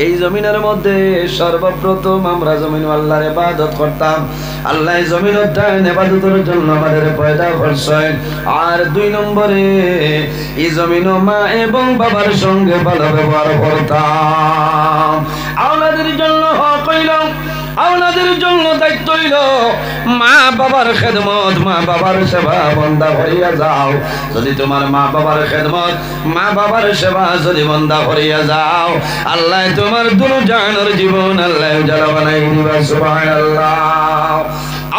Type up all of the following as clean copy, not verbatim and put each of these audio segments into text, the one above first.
এই জমিনের মধ্যে সর্বপ্রথম আমরা জমিন আল্লাহর ইবাদত করতাম। আল্লাহ জমিনটা ইবাদতের জন্য আমাদের পয়দা করছেন। আর 2 নম্বরে এই জমিন মা এবং বাবার সঙ্গে ভালো ব্যবহার করতাম। আওলাদের জন্য হক হইল, আওলাদের জন্য দায়িত্ব হইল মা বাবার খেদমত, মা বাবার সেবা বন্দা করিয়া যাও। যদি তোমার মা বাবার খেদমত, মা বাবার সেবা যদি বন্দা করিয়া যাও, আল্লাহ তোমার দুনিয়ার জীবন আল্লাহ উজালা বানাই দিবা। সুবহানাল্লাহ।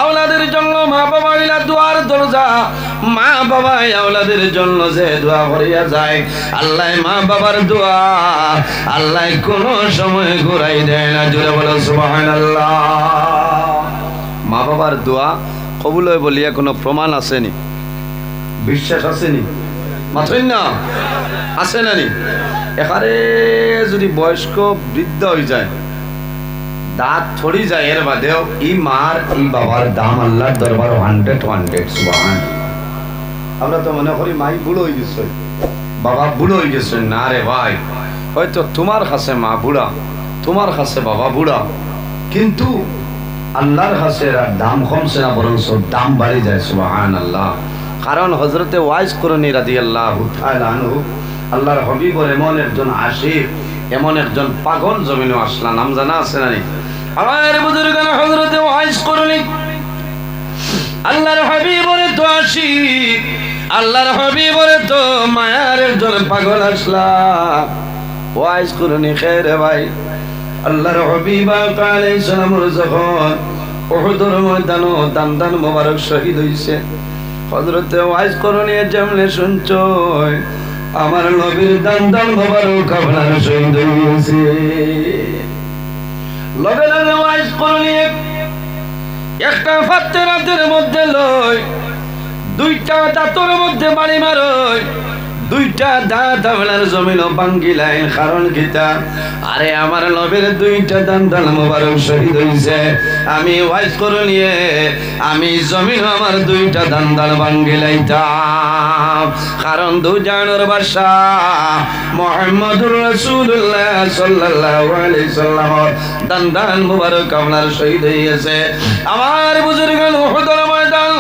আওলাদের জন্য মা বাবা হইলা দুয়ার দরজা। মা বাবা আওলাদের জন্য যে দোয়া করিয়া যায়, আল্লাহ মা বাবার দোয়া আল্লাহ কোনো সময় ঘুরাই দেয় না। জোরে বলো সুবহানাল্লাহ। মা বাবার দোয়া কবুল হয় বলিয়া কোনো প্রমাণ আসেনি, বিশ্বাস আসেনি, মাথই না আছে না নি? এখানে যদি বয়স্ক বৃদ্ধ হয়ে যায়, দাঁত ছড়ি যায়, এর বাদেও ই মার ই বাবার দাম আল্লাহর দরবার 100 সুবহানাল্লাহ। আমরা তো মনে করি মাই বুড়ো হয়ে গেছে, বাবা বুড়ো হয়ে গেছে। না রে ভাই, হয়তো তোমার কাছে মা বুড়া, তোমার কাছে বাবা বুড়া, কিন্তু আল্লাহর কাছে দাম কমছে না, বরং দাম বাড়ে যায়। সুবহানাল্লাহ। কারণ হযরতে ওয়াইস করনী রাদিয়াল্লাহু তাআলা আনহু আল্লাহর হাবিবের এমন একজন আশিক, এমন একজন পাগল জমিনে আসলা, নাম জানা আছে না? আমার বুজুর্গান হযরতে ওয়াইস করনী আল্লাহর হাবিবের তো আশিক, আল্লাহর হাবিবের তো মায়ার একজন পাগল আসলা। ওয়াইস করনী খেরে ভাই, আল্লাহর হাবিব আলাইহিস সালামের যখন উহুদের ময়দানে দান মোবারক শহীদ হইছে, হযরতে ওয়াইস করনী যেমনে শুনছো আমার নবীর দান মোবারক আপনার শহীদ হইছে। লগে লগে ওয়াইস করনী একটা ফাত্তেরাতের মধ্যে লয়, 2টা দাঁতর মধ্যে বাড়ি মারয়, 2টা দাঁত আপনার জমিন ভাঙ্গিলাই। কারণ কিতা? আরে আমার নবীর 2টা দান মোবারক শহীদ হইছে, আমি ওয়াইস করে নিয়ে আমি জমিন আমার 2টা দান ভাঙ্গিলাইতাম। কারণ দুজানোর বাদশা মুহাম্মদুর রাসূলুল্লাহ সাল্লাল্লাহু আলাইহি সাল্লাম দান মোবারক আপনার শহীদ হইছে। আমার বুজুর্গান উহুদের ময়দান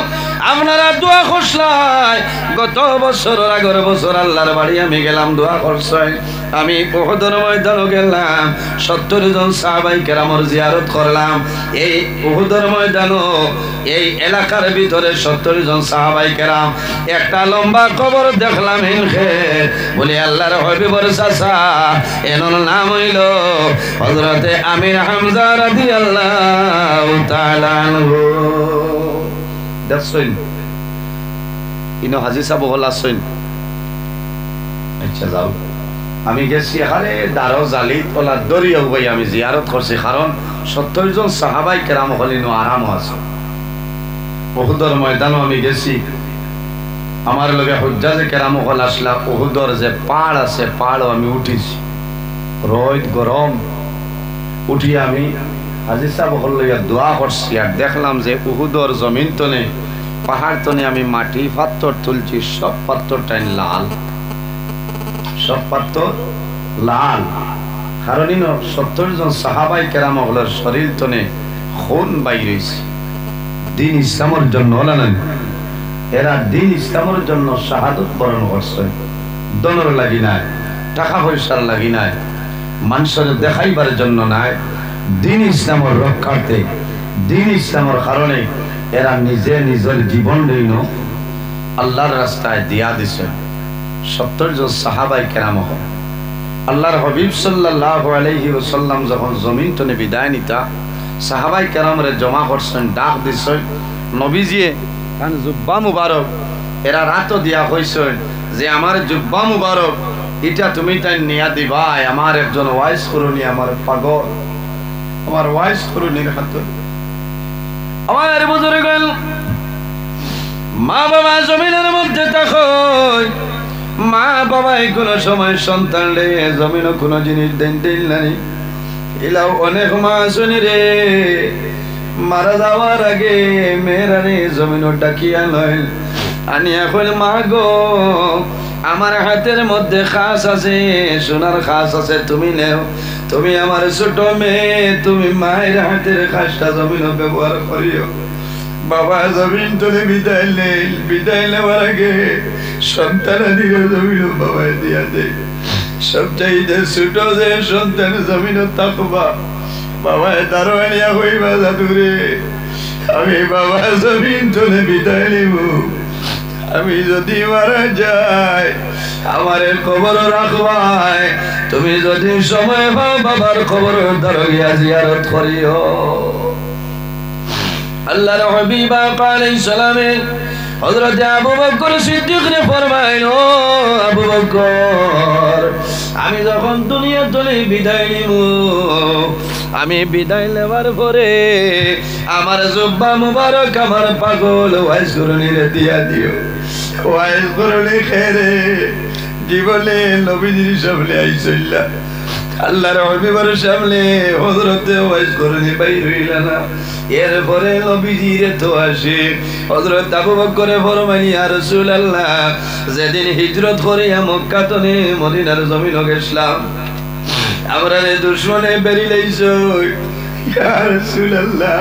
আপনারা দোয়া করছলাই, গত বছর আগের বছর আল্লাহর বাড়ি আমি গেলাম, দোয়া করছই। আমি উহুদের ময়দানে গেলাম, 70 জন সাহাবায়ে কেরামের জিয়ারত করলাম। এই উহুদের ময়দানে এই এলাকার ভিতরে 70 জন সাহাবায়ে কেরাম, একটা লম্বা কবর দেখলাম। ইনখে বলি আল্লাহর হাবিবের চাচা, এনর নাম হইল হযরতে আমির হামজা রাদিয়াল্লাহু তাআলা আনহু। দেখছেন ইনো হাজি সাহেব হল আসছেন। আচ্ছা যাও, আমি গেছি এখানে দারো জালি তোলা দরিয়া ভাই আমি জিয়ারত করছি। কারণ 70 জন সাহাবায়ে কেরাম হলিনো আরাম আছে। উহুদের ময়দানও আমি গেছি, আমার লগে হুজ্জাজে কেরাম হল আসলা। উহুদের যে পাহাড় আছে, পাহাড়ও আমি উঠিছি, রোদ গরম উঠি আমি হাজি সাহেব হল লইয়া দোয়া করছি। আর দেখলাম যে উহুদের জমিন তনে, পাহাড় তনে আমি মাটি পাথর তুলছি, সব পাথরটাই লাল, সব পাথর লাল। কারণ 70 জন সাহাবায়ে কেরাম হলের শরীর তনে খুন বাইর হইছে দিন ইসলামের জন্য। এরা দিন ইসলামের জন্য শাহাদত বরণ করছে, দনর লাগি নাই, টাকা পয়সার লাগি নাই, মানুষের দেখাইবার জন্য নাই, দিন ইসলামের রক্ষার্থে, দিন ইসলামের কারণে এরা নিজে নিজের জীবন দিন আল্লাহর রাস্তায় দিয়া দিছে। 70 জন সাহাবায়ে কেরাম আল্লাহর হাবিব সাল্লাল্লাহু আলাইহি ওয়াসাল্লাম যখন জমিন তনে বিদায় নিতা, সাহাবায়ে কেরামরে জমা করছেন, ডাক দিছেন। নবীজিয়ে কারণ জুব্বা মুবারক এরা রাত দিয়া হইছেন যে আমার জুব্বা মুবারক এটা তুমি তাই নিয়া দিবাই। আমার একজন ওয়াইস করুনি, আমার পাগল, আমার ওয়াইস করুনির হাতে। আমার বুজুর্গান মা বাবা জমিনের মধ্যে থাকো, মা বাবাই কোনো সময় সন্তান রে জমিনও কোনো জিনিস দেন নাই। এলাও অনেক মা শুনি রে, মারা যাওয়ার আগে মেয়েরা রে জমিনও ডাকিয়া নয় আনিয়া কইল, মা গো আমার হাতের মধ্যে খাস আছে, সোনার খাস আছে, তুমি নেও। তুমি আমার ছোট মেয়ে, তুমি মায়ের হাতের খাসটা জমিন ব্যবহার করিও। বাবা জমিন তোলে বিদায় নেই, বিদায় নেওয়ার আগে সন্তানাদিকে জমিন বাবাই দিয়া দেয়। সবচাইতে ছোট যে সন্তান জমিন তাকবা বাবায় দারোয়ানিয়া হইবা জাদুরে। আমি বাবা জমিন তোলে বিদায় নিব। আমি যদি মারা যাই আমার কবর রাখবাই, তুমি যদি সময় পাও বাবার কবর ধরো গিয়া জিয়ারত করিও। আল্লাহর হাবিব আলাইহিস সালামে হযরত আবু বকর সিদ্দিক রে ফরমাইল, ও আবু বকর, আমি যখন দুনিয়া থেকে বিদায় নিব, আমি বিদায় নেওয়ার পরে আমার জুব্বা মুবারক আমার পাগল ওয়াইস করণীরে দিয়া দিও। ওয়াইস করণী খেরে জীবনে নবীজির সামনে আইসইলা, আল্লাহর হাবিবের সামনে হযরতে ওয়াইস করণী বাইর হইলা না। এরপরে নবীজিরে তো আসে হযরত আবু বকর ফরমাইল, ইয়া রাসূলুল্লাহ, যেদিন হিজরত করিয়া মক্কা থেকে মদিনার জমিনে গেছলাম, আমরা দুশমনে বেরি লাইছো। ইয়া রাসূলুল্লাহ,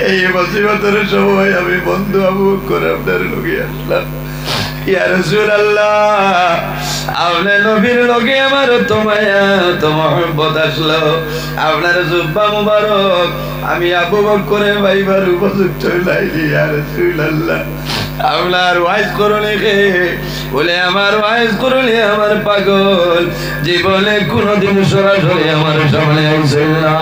এই মুসিবতের সময় আমি বন্ধু আবু বকর আপনার লগে আসলাম। ইয়া রাসূলুল্লাহ, আপনার নবীর লগে আমার তো মায়া তো মহব্বত আসলো। আপনার জুব্বা মুবারক আমি আবু বকরের ভাইবার উপযুক্ত লাইলি। ইয়া রাসূলুল্লাহ, আপনার ওয়াইজ করলে বলে আমার ওয়াইজ করলে আমার পাগল জীবনে কোনদিন সরাসরি আমার সামনে আইছে না।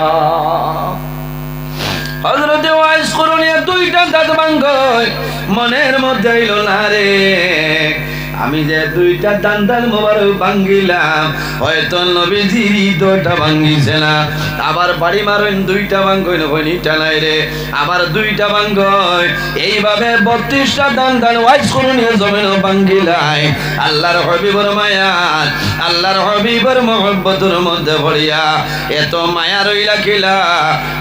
হযরতে ওয়াইজ করলে দুইটা দাঁত ভাঙয়, মনের মধ্যে আইল না রে, আমি যে দুইটা দান্দাল মোবারক ভাঙ্গিলাম, হয়তো নবীজির দুইটা ভাঙ্গিছে না। আবার বাড়ি মারেন দুইটা ভাঙ্গই নবনি টানাই রে, আবার দুইটা ভাঙ্গই। এইভাবে 32টা দান্দাল ওয়াইজ করুন জমিন ভাঙ্গিলাই। আল্লাহর হাবিবের মায়া, আল্লাহর হাবিবের মহব্বতের মধ্যে পড়িয়া এত মায়া রইলা কিলা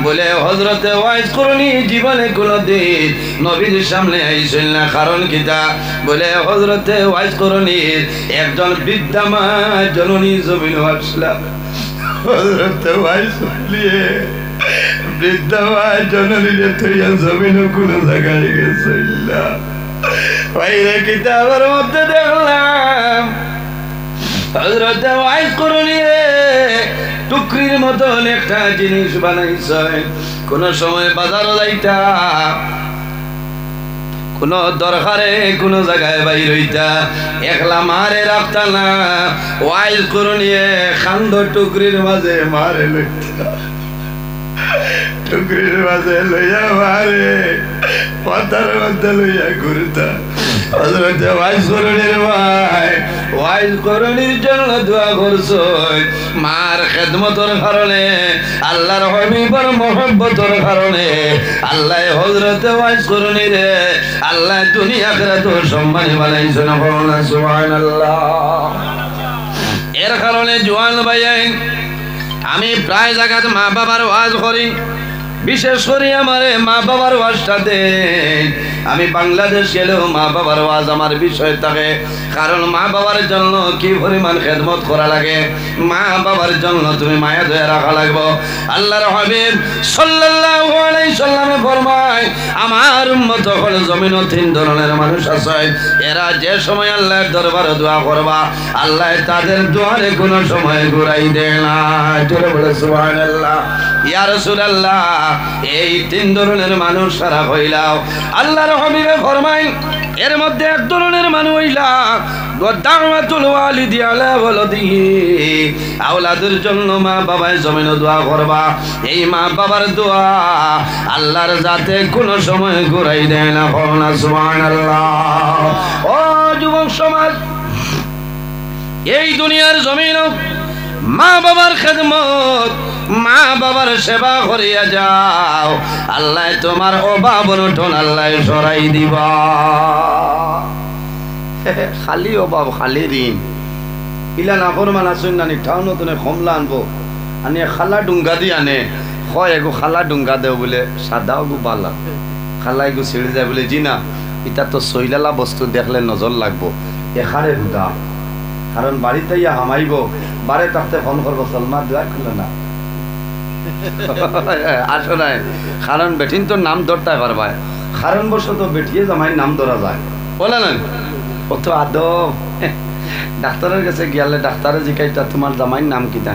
বলে হযরতে ওয়াইজ করুনি জীবনে কোনদিন নবীজির সামনে আইছিল না। কারণ কিটা বলে হযরতে ওয়াইজ করুনির একজন বৃদ্ধা মা জননী জমিন আসলাম। হযরতে ওয়াইজ করলিয়ে বৃদ্ধা মা জননীরে থইয়া জমিন কোন জায়গায় গেছিল না। বাইরে কিতাবের মধ্যে দেখলাম হযরতে ওয়াইজ করুনিরে টুকরির মতন একটা জিনিস বানাইছে। কোন সময় বাজার যাইতা, কোন দরকারে কোন জায়গায় বাইর হইতা, একলা মারে রাখতা না, ওয়াইজ করুনিয়ে খান্দ টুকরির মাঝে মারে লইতা, টুকরির মাঝে লইয়া মারে পাতার মধ্যে লইয়া ঘুরতা। হযরতে ওয়াইজ করুনির ভাই ওয়াইজ করুনির জন্য দোয়া করছো, মার খেদমতের কারণে, আল্লাহর হাবিবের মহব্বতের কারণে আল্লাহ হযরতে ওয়াইজ করুনিরে আল্লাহ দুনিয়া আখিরাত সম্মানী বানাইছেন। সুবহানাল্লাহ। এর কারণে জওয়ান ভাই, আমি প্রায় জায়গাতে মা বাবার ওয়াজ করি, বিশেষ করে আমার মা বাবার ওয়াজটা দেন। আমি বাংলাদেশ গেলেও মা বাবার ওয়াজ আমার বিষয় থাকে, কারণ মা বাবার জন্য কি পরিমাণ খেদমত করা লাগে, মা বাবার জন্য তুমি মায়া দয়া রাখা লাগবে। আল্লাহর হাবিব সাল্লাল্লাহু আলাইহি সাল্লামে ফরমায়, আমার উম্মত হল জমিনে 3 ধরনের মানুষ আছে, এরা যে সময় আল্লাহর দরবারে দোয়া করবা আল্লাহ তাদের দোয়ারে কোনো সময় ঘুরাই দেয় না। জোরে বলে সুবহানাল্লাহ। ইয়া রাসূলুল্লাহ, এই 3 ধরনের মানুষ সারা হইলাও। আল্লাহর হাবিবে ফরমায়, এর মধ্যে এক ধরনের মানুষ হইলা দাওয়াতুল ওয়ালিদি আলা ওয়ালাদিহি, আওলাদের জন্য মা বাবায় জমিনে দোয়া করবা। এই মা বাবার দোয়া আল্লাহর জাতে কোনো সময় ঘুরাই দেয় না। সুবহানাল্লাহ। ও যুবক সমাজ, এই দুনিয়ার জমিনে মা বাবার খেদমত, মা বাবার সেবা করিয়া যাও, আল্লাহ তোমার অভাব অনটন আল্লাহ সরাই দিবা। খালি অভাব খালি ঋণ ইলা নাফরমান আসুন নানি ঠাও নতুনে কমলা আনবো আনি খালা ডুঙ্গা দি আনে, হয় এগো খালা ডুঙ্গা দেও বলে সাদা গু বালা, খালা এগো ছিঁড়ে যায় বলে জি না, এটা তো সইলালা বস্তু দেখলে নজর লাগবো, এখানে হুদা, কারণ বাড়িতে ইয়া হামাইব, বারে থাকতে ফোন করবো সলমা দোয়া করলো না আসো নাই, কারণ বেঠিন তো নাম ধরতে পারবা, কারণ বশত বেঠিয়ে জামাই নাম ধরা যায়, বলে না অত আদব। ডাক্তারের কাছে গিয়ালে ডাক্তারে জিজ্ঞাসা তোমার জামাইয়ের নাম কিতা,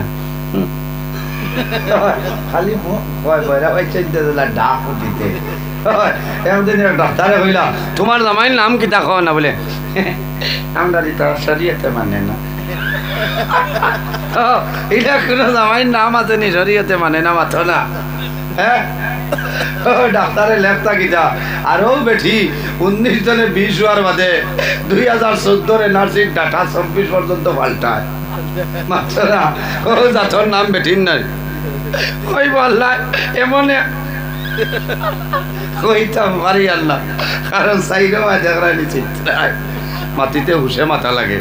খালি ডাক দিতে ডাক্তারে কইলা তোমার জামাইয়ের নাম কিতা খাওয়া না, বলে আমরা দিতে শরীয়তে মানে না। এটা কোনো জামাইয়ের নাম আছে নি শরীয়তে মানে না, মাথো না। হ্যাঁ ডাক্তারে লেখতা কিতা আরো বেঠি 19 জনে 20 হওয়ার বাদে 2014 নার্সিং ডাটা 26 পর্যন্ত পাল্টায়, মাথো না। ও জাতর নাম বেঠিন নাই ওই বললা এমন কইতাম পারি আল্লাহ, কারণ সাইডও দেখরা নিচে মাটিতে হুসে মাথা লাগে।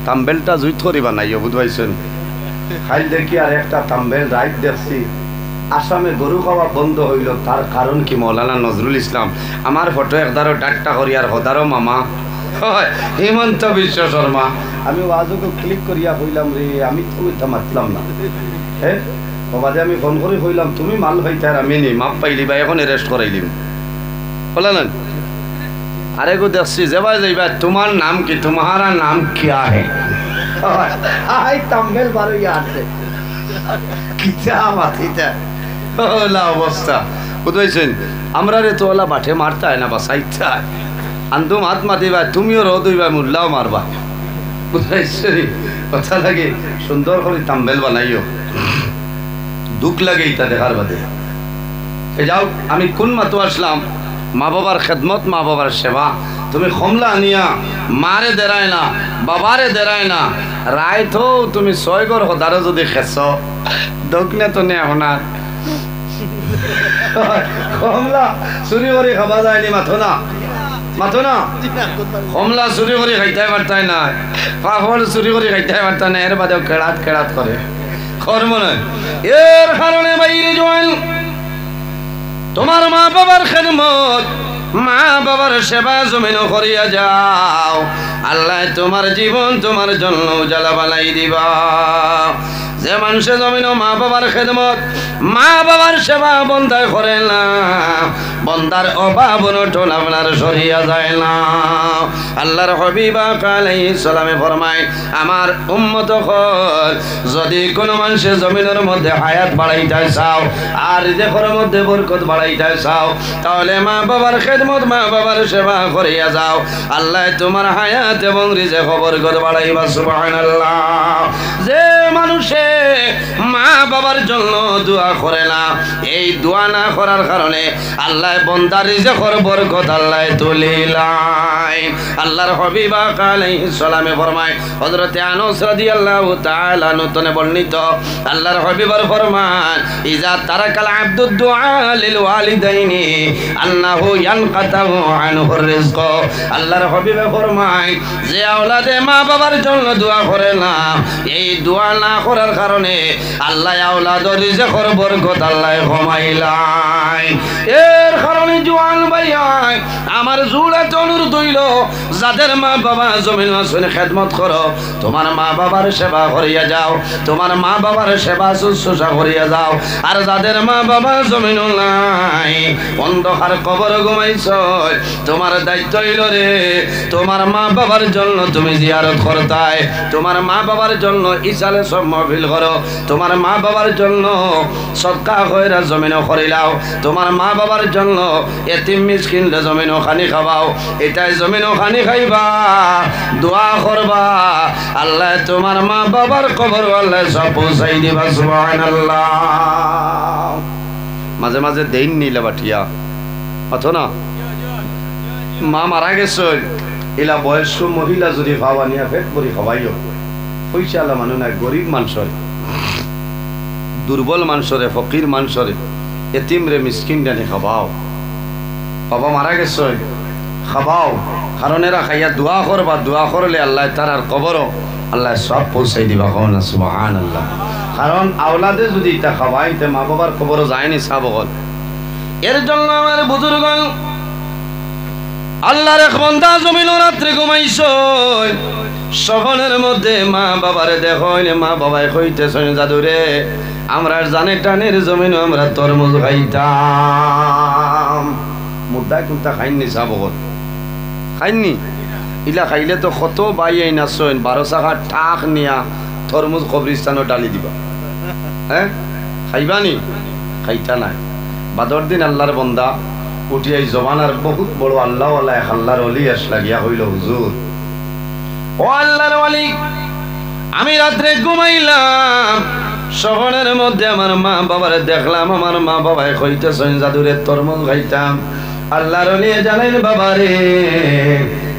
তাম্বেলটা জুই থরিবা নাই বুঝবাইছেন, খাই দেখি আর একটা তাম্বেল রাইট দেখছি আসামে গরু খাওয়া বন্ধ হইল, তার কারণ কি মৌলানা নজরুল ইসলাম আমার ফটো একদারও ডাক্তা করি আর হদারও মামা হয় হিমন্ত বিশ্ব শর্মা। আমি ওয়াজকে ক্লিক করিয়া হইলাম রে, আমি তো এটা মাতলাম না। হ্যাঁ বাদে আমি ফোন করে হইলাম তুমি মাল হইতে আর আমি নি মাপ পাইলি বা এখন অ্যারেস্ট করাইলিম, বলে না। আরে গো দেখছি যাবাই যাইবা তোমার নাম কি, তোমারা নাম কিয়া হে, আই তাম্বেল বারইয়া আছে কিতা মাথিতা ওলা অবস্থা বুঝাইছেন। আমরা রে তো ওলা বাঠে মারতে হয় না বা সাইতে আন্দুম হাত মাতিবা, তুমিও রোদ হইবা মুল্লাও মারবা, বুঝাইছে কথা লাগে। সুন্দর করে তাম্বেল বানাইও, দুঃখ লাগে এটা দেখার বাদে। যাও আমি কোন মাতো আসলাম, মা বাবার খেদমত, মা বাবার সেবা। তুমি কমলা আনিয়া মারে দেরায় না, বাবারে দেরায় না, রায় তো তুমি 6 ঘর হদারও যদি খেস দোকনে তো নে আপনার কমলা চুরি করে খাবা যায়নি, মাথো না মাথো না। কমলা চুরি করে খাইতে পারতাই না, পাপড় চুরি করে খাইতে পারতাই না, এর বাদেও কেড়াত কেড়াত করে কর্ম নয়। এর কারণে বাইরে জোয়ান তোমার মা বাবার খেদমত, মা বাবার সেবা জমিন করিয়া যাও, আল্লাহ তোমার জীবন তোমার জন্য উজালা বানাই দিবা। যে মানুষে জমিন মা বাবার খেদমত, মা বাবার সেবা বন্দায় করে না, বন্দার অভাব অনটন আপনার সরিয়া যায় না। আল্লাহর হাবিব আলাইহিস সালামে ফরমায় আমার উম্মত হল যদি কোনো মানুষে জমিনের মধ্যে হায়াত বাড়াইতে চাও আর রিজেকের মধ্যে বরকত বাড়াইতে চাও, তাহলে মা বাবার খেদমত, মা বাবার সেবা করিয়া যাও, আল্লাহ তোমার হায়াত এবং রিজেক বরকত বাড়াইবা। সুবহানাল্লাহ। যে মানুষে মা বাবার জন্য দোয়া করে না, এই দোয়া না করার কারণে আল্লাহ বন্দার রিজেকের বরকত আল্লাহ তুলিলাই। আল্লাহর হাবিব আলাইহিস সালামে ফরমায়, হযরত আনাস রাদিয়াল্লাহু তাআলা নতনে বর্ণিত আল্লাহর হাবিবের ফরমান, ইজা তারাকাল আবদুদ দুআ লিল ওয়ালিদাইনি আন্নাহু ইয়ানকাতাউ আনহুর রিজক। আল্লাহর হাবিবে ফরমায় যে আওলাদে মা বাবার জন্য দোয়া করে না, এই দোয়া না করার কারণে আল্লাহ আওলাদের রিজকের বরকত আল্লাহ কমাইলাই। এর কারণে জওয়ান ভাইয়াই আমার জোড়াত অনুরোধ হইল, যাদের মা বাবা জমিন আসনে খেদমত করো, তোমার মা বাবার সেবা করিয়া যাও, তোমার মা বাবার সেবা শুশ্রূষা করিয়া যাও। আর যাদের মা বাবা জমিন নাই, অন্ধকার কবর ঘুমাইছ, তোমার দায়িত্ব হইল রে তোমার মা বাবার জন্য তুমি জিয়ারত করতাই, তোমার মা বাবার জন্য ইসালে সব মাহফিল করো, তোমার মা বাবার জন্য সদকা কইরা জমিনও করিলাও, তোমার মা বাবার জন্য এতিম মিসকিনরে জমিনও খানি খাওয়াও। এটাই জমিনও খানি খাইবা, দোয়া করবা, আল্লাহ তোমার মা বাবার কবর আল্লাহ সব পৌঁছাই দিবা। সুবহানাল্লাহ। মাঝে মাঝে দেন নিলে বাঠিয়া অথ না মা মারা গেছে, এলা বয়স্ক মহিলা যদি খাওয়া নিয়ে পেট ভরি খাওয়াইও, পয়সা আলা মানুষ নাই, গরিব মানুষরে, দুর্বল মানুষরে, ফকির মানুষরে, এতিম রে মিসকিন ডানি খাবাও। বাবা মারা গেছে খাবাও, কারণ এরা খাইয়া দোয়া করবা, দোয়া করলে আল্লাহ তার আর কবরও আল্লাহ সব পৌঁছাই দিবা। কখন সুবহানাল্লাহ। কারণ আওলাদে যদি এটা খাওয়াইতে মা বাবার কবরও যায়নি সাবগল। এর জন্য আমার বুজুর্গ আল্লাহর এক বান্দা জমিন রাত্রে ঘুমাইছো সহনের মধ্যে মা বাবারে দেখো মা বাবাই কইতেছেন জাদুরে আমরা জানে টানের জমিন আমরা তরমুজ খাইতাম মুদ্দা কোনটা খাইনি সাবগত খাইনি ইলা খাইলে তো কত বাই আইন আসেন 12 চাকা ঠাক নিয়া তরমুজ কবরিস্তানও ডালি দিবা হ্যাঁ খাইবানি খাইতা নাই বাদর দিন আল্লাহর বান্দা উঠিয়াই জমানার বহুত বড় আল্লাহ ওয়ালা এক আল্লাহর ওলি আসলা গিয়া হইল হুজুর ও আল্লাহর ওলি আমি রাত্রে ঘুমাইলাম শহরের মধ্যে আমার মা বাবারে দেখলাম আমার মা বাবাই কইতেছেন জাদুরে তরমুজ খাইতাম আল্লাহর ওলি জানেন বাবারে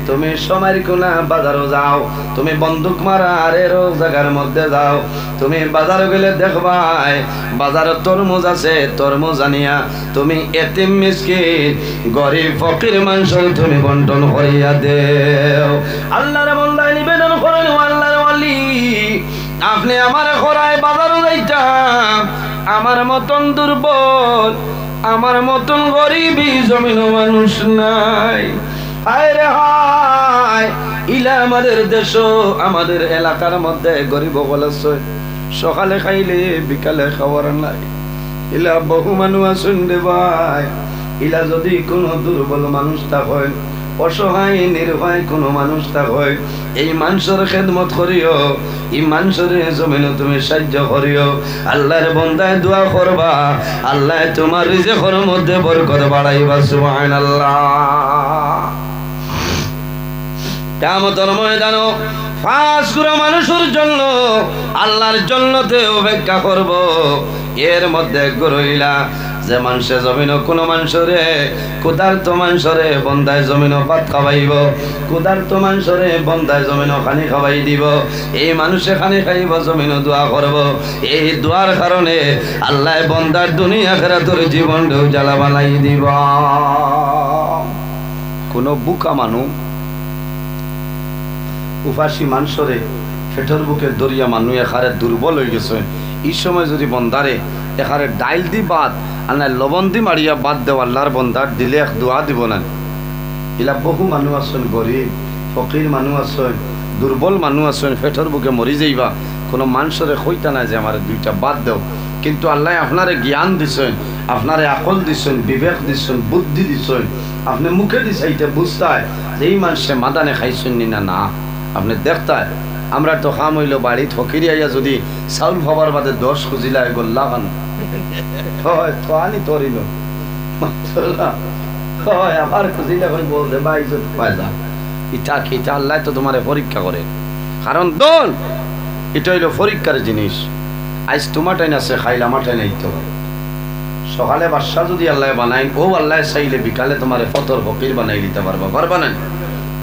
তুমি সময়ের কোনা বাজারও যাও তুমি বন্দুক মারা আরের জায়গার মধ্যে যাও তুমি বাজার গেলে দেখবাই বাজারে তরমুজ আছে তরমুজ আনিয়া তুমি এতিম মিসকিন গরিব ফকির মানুষ তুমি বন্টন করিয়া দেও আল্লাহর বান্দায় নিবেদন করেন আল্লাহর ওলি আপনি আমার খরায় বাজারও যাইতাম আমার মতন দুর্বল আমার মতন গরিবই জমিন মানুষ নাই হায় রে হায় ইলা আমাদের দেশ আমাদের এলাকার মধ্যে গরিব বলেছে সকালে খাইলে বিকালে খাওয়ার নাই ইলা বহু মানুষ আছেন রে ভাই ইলা যদি কোনো দুর্বল মানুষ হয় অসহায় নির্ভয় কোনো মানুষ হয় এই মানুষের খেদমত করিও এই মানুষের জমিনে তুমি সাহায্য করিও আল্লাহর বান্দায় দোয়া করবা আল্লাহ তোমার রিজিকের মধ্যে বরকত বাড়াইবা সুবহানাল্লাহ কিয়ামতের ময়দানে পাঁচ গুণা মানুষের জন্য আল্লাহর জন্নতে অপেক্ষা করব এর মধ্যে গরইলা যে মানুষে জমিন কোন মানুষরে ক্ষুধার্ত মানুষরে বন্দায় জমিন ভাত খাওয়াইব ক্ষুধার্ত মানুষরে বন্দায় জমিন খানি খাওয়াই দিব এই মানুষে খানি খাইব জমিন দোয়া করব এই দোয়ার কারণে আল্লাহ বন্দার দুনিয়া আখিরাতের জীবন জ্বালা বানাই দিব কোন বুকা মানুষ উপাসী মানুষরে পেটের বুকে দরিয়া মানুষ এখারে দুর্বল হয়ে গেছে এই সময় যদি বন্দারে এখারে ডাইল দি বাদ আর না লবণ দি মারিয়া বাদ দেও আল্লাহর বন্দার দিলে এক দোয়া দিব না এলা বহু মানুষ আছেন গরিব ফকির মানুষ আছেন দুর্বল মানুষ আছেন পেটের বুকে মরি যাইবা কোনো মানুষরে কইতা না যে আমার দুইটা বাদ দেও কিন্তু আল্লাহ আপনারে জ্ঞান দিছেন আপনারে আকল দিছেন বিবেক দিছেন বুদ্ধি দিছেন আপনি মুখে দিছাইতে বুঝতায় যে এই মানুষে মাদানে খাইছেন না না আপনি দেখতায় আমরা তো খাম হইল বাড়ি ফকিরি আইয়া যদি চাউল খাবার বাদে 10 খুঁজিলা গোল্লা খান হয় তো আনি তরিল হয় আবার খুঁজিলা কই বলতে ভাই তো পায়দা ইটা কিটা আল্লাহ তো তোমারে পরীক্ষা করে কারণ দল এটা হইল পরীক্ষার জিনিস আজ তোমার টাইন আছে খাইলা আমার টাইন আইতে হয় সকালে বাদশা যদি আল্লাহ বানাই ও আল্লাহ চাইলে বিকালে তোমার ফতর ফকির বানাই দিতে পারবা না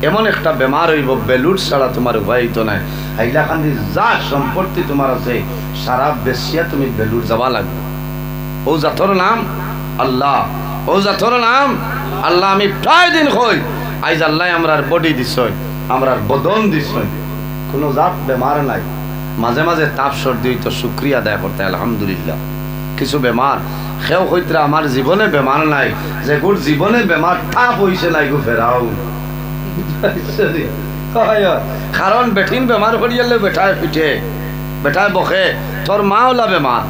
এমন একটা বেমার হইব বেলুট ছাড়া তোমার উপায় তো নাই হাইলাকান্দি যা সম্পত্তি তোমার আছে সারা বেশিয়া তুমি বেলুট যাওয়া লাগবে ও জাতর নাম আল্লাহ ও জাতর নাম আল্লাহ আমি প্রায় দিন কই আইজ আল্লাহ আমরার বডি দিছয় আমরার বদন দিছয় কোনো জাত বেমার নাই মাঝে মাঝে তাপ সর্দি হইতো শুকরিয়া আদায় করতে আলহামদুলিল্লাহ কিছু বেমার সেও হইতরা আমার জীবনে বেমার নাই যে গোর জীবনে বেমার তাপ হইছে নাই গো ফেরাও কারণ বেঠিন বেমার করিয়ালে বেটায় পিঠে বেটায় বকে তোর মা হলা বেমার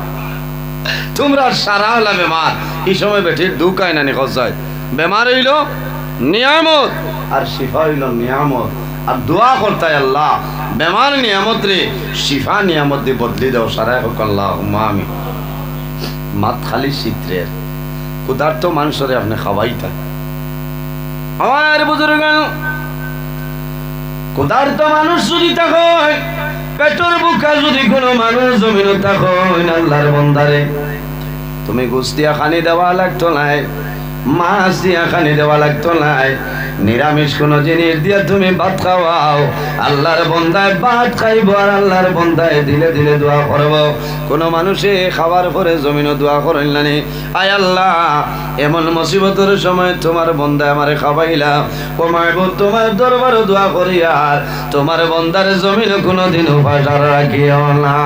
তোমরা সারা হলা বেমার এই সময় বেঠির দুঃখ আয় না নিখোঁজ যায় বেমার হইল নিয়ামত আর শিফা হইল নিয়ামত আর দোয়া করতায় আল্লাহ বেমার নিয়ামত রে শিফা নিয়ামত দিয়ে বদলি দাও সারাই হোক আল্লাহ আমি মাত খালি চিত্রের ক্ষুধার্ত মানুষরে আপনি খাওয়াইতা আমার বুজুর্গ ক্ষুধার্ত মানুষ যদি থাকো পেটের বুকা যদি কোনো মানুষ জমিন থাকো আল্লাহর বন্দারে তুমি গোস দিয়া খানি দেওয়া লাগতো নাই মাছ দিয়া খানি দেওয়া লাগতো নাই নিরামিষ কোনো জিনিস দিয়া তুমি ভাত খাওয়াও আল্লাহর বন্দায় ভাত খাইব আর আল্লাহর বন্দায় দিলে দিলে দোয়া করব কোনো মানুষে খাওয়ার পরে জমিনও দোয়া করেন না আয় আল্লাহ এমন মুসিবতের সময় তোমার বন্দায় আমারে খাওয়াইলা কমাইব তোমার দরবারে দোয়া করি আর তোমার বন্দার জমিনে কোনোদিন উপাস রাখিও না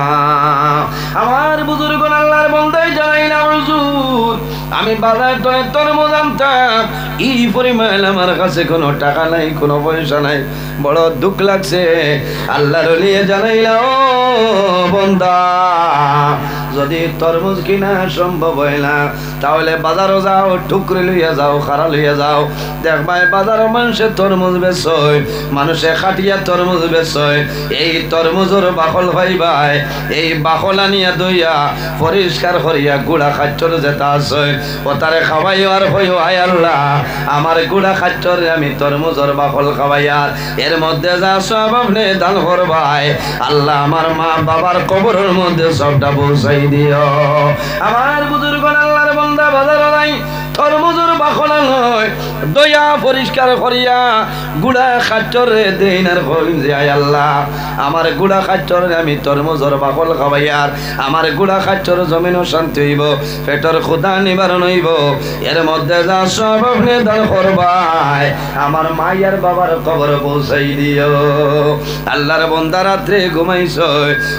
আমার বুজুর্গ আল্লাহর বন্দায় জানাই না হুজুর আমি বাজার করে তরমুজ আনতাম, এই পরিমাণ আমার কাছে কোনো টাকা নাই, কোনো পয়সা নাই, বড় দুঃখ লাগছে। আল্লাহর ওলি জানাইলা, ও বান্দা, যদি তরমুজ কিনা সম্ভব হয় না তাহলে বাজারও যাও, টুকরে লইয়া যাও, খারা লইয়া যাও, দেখবাই বাজারও মানুষের তরমুজ বেচয়, মানুষে খাটিয়া তরমুজ বেচয়। এই তরমুজের বাকল ভাইবাই, এই বাকল আনিয়া দইয়া পরিষ্কার করিয়া গুড়া খাচ্চর যেটা আছে ও তারে খাওয়াই আর হইও, আয় আল্লাহ আমার গুড়া খাচ্চর আমি তরমুজের বাকল খাওয়াইয়ার এর মধ্যে যা সব আপনি দান করবাই, আল্লাহ আমার মা বাবার কবরের মধ্যে সবটা পৌঁছাই দিও। আমার বুজুর্গ আল্লাহর বান্দা বাজার নাই তরমুজের বাকল নয়, দয়া পরিষ্কার করিয়া গুড়া খাচ্চরে দেন আর কইন যে আয় আল্লাহ আমার গুড়া খাচ্চরে আমি তরমুজের বাকল খাওয়াইয়ার আমার গুড়া খাচ্চর জমিনও শান্তি হইব, পেটর ক্ষুধা নিবারণ হইব, এর মধ্যে যা সব আপনি দান করবাই আমার মায়ের বাবার কবর পৌঁছাই দিও। আল্লাহর বান্দা রাত্রে ঘুমাইছ,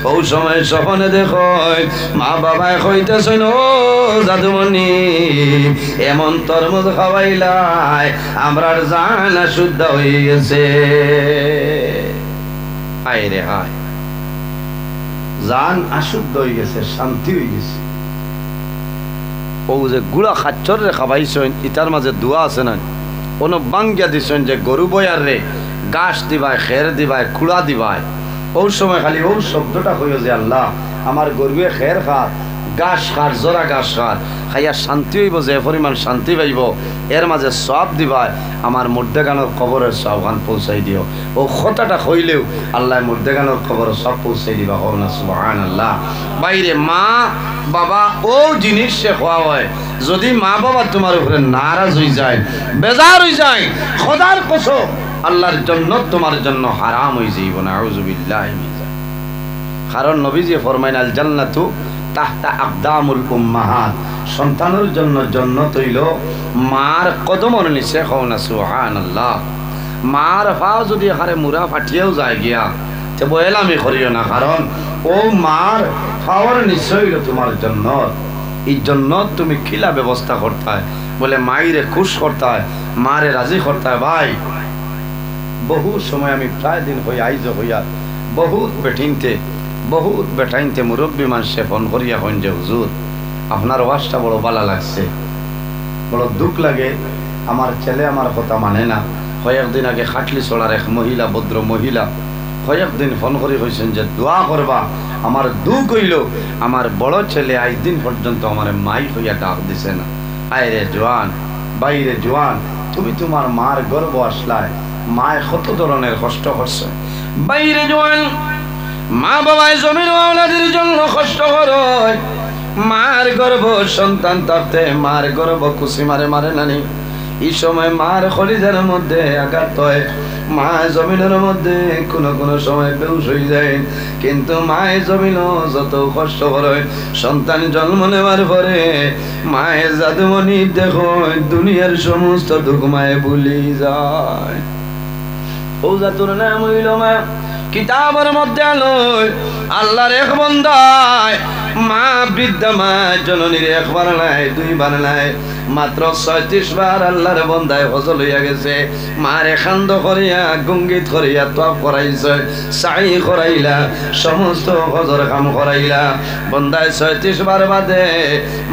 ও সময় স্বপ্নে দেখো মা বাবায় কইতেছেন, ও জাদুমণি এমন তরমুজ খাওয়াইলাই আমরা জান শুদ্ধ হয়ে গেছে। হায় রে হায়, জান অশুদ্ধ হয়ে গেছে, শান্তি হয়ে গেছে। ও যে গুড়া খাচ্চর রে খাবাইছেন, ইটার মাঝে দোয়া আছে না, কোনো বাঙ্গিয়া দিছেন যে গরু বয়ার রে গাছ দিবায়, খের দিবায়, খুড়া দিবায়, ও সময় খালি ও শব্দটা হইও যে আল্লাহ আমার গরুয়ে খের খার, গাছ খার, জোড়া গাছ খার, খাইয়া শান্তি হইব, যে পরিমাণ শান্তি পাইব এর মাঝে সব দিবায় আমার মুর্দেগানোর কবরের সব গান পৌঁছাই দিও। ও কথাটা হইলেও আল্লাহ মুর্দেগানোর কবর সব পৌঁছাই দিবা, হোক না সুবহানাল্লাহ। বাইরে মা বাবা ও জিনিস সে খোয়া হয়, যদি মা বাবা তোমার উপরে নারাজ হয়ে যায়, বেজার হয়ে যায়, খোদার কসম আল্লাহর জন্য তোমার জন্য হারাম হয়ে যাইব না, আউযুবিল্লাহি মিন যালিক। কারণ নবীজি ফরমাইন আল জান্নাতু তাহতা আকদামুল উম্মাহাত, সন্তানের জন্য জান্নাত হইল মার কদমের নিচে, কও না সুবহানাল্লাহ। মার পাও যদি হারে মুরা ফাটিয়েও যায় গিয়া তে বয়লামি করিও না, কারণ ও মার পাওয়ার নিচে হইল তোমার জান্নাত। এই জন্য তুমি খিলা ব্যবস্থা করতে হয়, বলে মাইরে খুশ করতে হয়, মারে রাজি করতে হয়। ভাই বহু সময় আমি প্রায় দিন হই আইজ হইয়া বহুত বেটাইনতে মুরব্বী মানুষে ফোন করিয়া কইন যে হুজুর আপনার ওয়াজটা বড় ভালো লাগছে, বড় দুঃখ লাগে, আমার ছেলে আমার কথা মানে না। কয়েকদিন আগে খাটলি চড়ার এক মহিলা, ভদ্র মহিলা, কয়েকদিন ফোন করে কইছেন যে দোয়া করবা, আমার দুঃখ হইল আমার বড় ছেলে আজ দিন পর্যন্ত আমার মাই হইয়া ডাক দিছে না। আয় রে জোয়ান, বাইরে জোয়ান, তুমি তোমার মার গর্ব আসলায়, মায় কত ধরনের কষ্ট করছে। বাইরে জোয়ান, মা বাবায় জমির আওলাদের জন্য কষ্ট করে, মার গর্ব সন্তান থাকতে মার গর্ব খুশি মারে মারে নানি। এই সময় মার খলিজার মধ্যে আঘাত হয়, মা জমিনের মধ্যে কোনো সময় বেউস হয়ে যায়, কিন্তু মায়ের জমিনও যত কষ্ট করে সন্তান জন্ম নেওয়ার পরে মায়ের জাদুমণি দেখো দুনিয়ার সমস্ত দুঃখ মায়ে ভুলি যায়। ও জাতুর নাম হইল মা। কিতাবের মধ্যে আলোয় আল্লাহর এক বান্দায় মা বৃদ্ধা মা জননীর একবার নাই, দুইবার নাই, মাত্র 36 বার আল্লাহর বান্দায় হজল হইয়া গেছে। মারে খান্দ করিয়া গঙ্গিত করিয়া তোয়াফ করাইছে, সাই করাইলা, সমস্ত হজর কাম করাইলা। বান্দায় 36 বার বাদে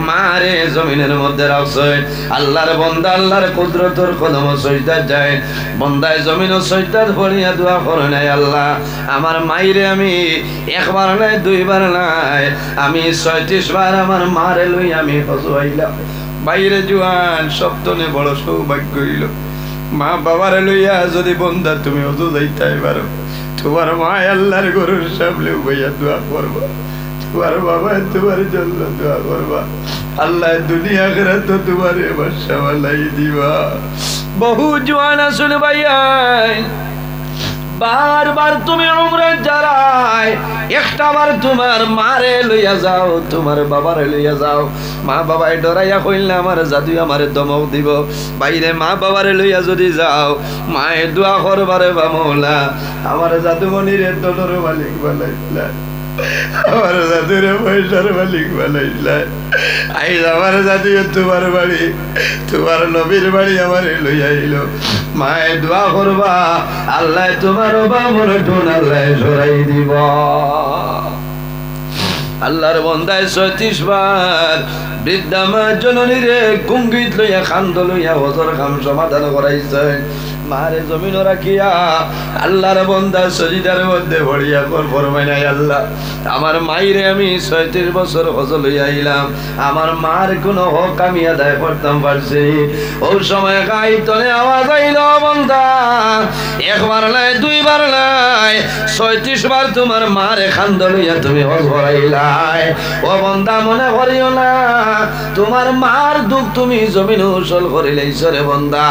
মারে জমিনের মধ্যে রাখছে। আল্লাহর বান্দা আল্লাহর কুদরতের কদম সজদা যায়, বান্দায় জমিনও সজদাত পড়িয়া দোয়া করে নাই, আল্লাহ আমার মাইরে আমি একবার নাই, দুইবার নাই, আমি 36 বার আমার মারে লই আমি হজ হইলাম। বাইরে জোয়ান, সপ্তনে বড় সৌভাগ্য হইল, মা বাবারে লইয়া যদি বন্ধা তুমি হজু যাইতে পারো, তোমার মা আল্লাহর গরুর সামনে বইয়া দোয়া করবা, তোমার বাবা তোমার জন্য দোয়া করবা, আল্লাহ দুনিয়া আখিরাত তো তোমার বাদশা বানাই দিবা। বহু জোয়ান আসলে ভাইয়া বারবার তুমি উমরা যারাই, একটাবার তোমার মারে লইয়া যাও, তোমার বাবারে লইয়া যাও। মা বাবায় ডরাইয়া কইলে আমার জাদু আমার দমক দিব। বাইরে মা বাবারে লইয়া যদি যাও, মায়ের দোয়া করবারে বা মৌলা আমার জাদুমণির দলের মালিক বানাইলা, আমার জাতিরে পয়সার মালিক বানাইলা আইজ আমার জাতি তোমার বাড়ি তোমার নবীর বাড়ি আমার লই আইল মায়ে দোয়া করবা আল্লাহ তোমার বামর টুন আল্লাহ সরাই দিব আল্লাহর বন্দায় ৩৬ বার বৃদ্ধা মা জননী রে কুঙ্গিত লইয়া খান্দ লইয়া হজর খাম সমাধান করাইছে মারে জমিন রাখিয়া আল্লাহর বন্দা সজিদার মধ্যে ভরিয়া কর ফরমাই নাই আল্লাহ আমার মাইরে আমি ৩৬ বছর হজ লইয়া আইলাম আমার মার কোনো হক আমি আদায় করতাম পারছি ওই সময় গাইতনে আওয়াজ আইল বন্দা একবার নাই দুইবার নাই ৩৬ বার তোমার মারে খান্দ লইয়া তুমি হজ করাইলাই ও বন্দা মনে করিও না তোমার মার দুঃখ তুমি জমিন উসল করিলাইছো রে বন্দা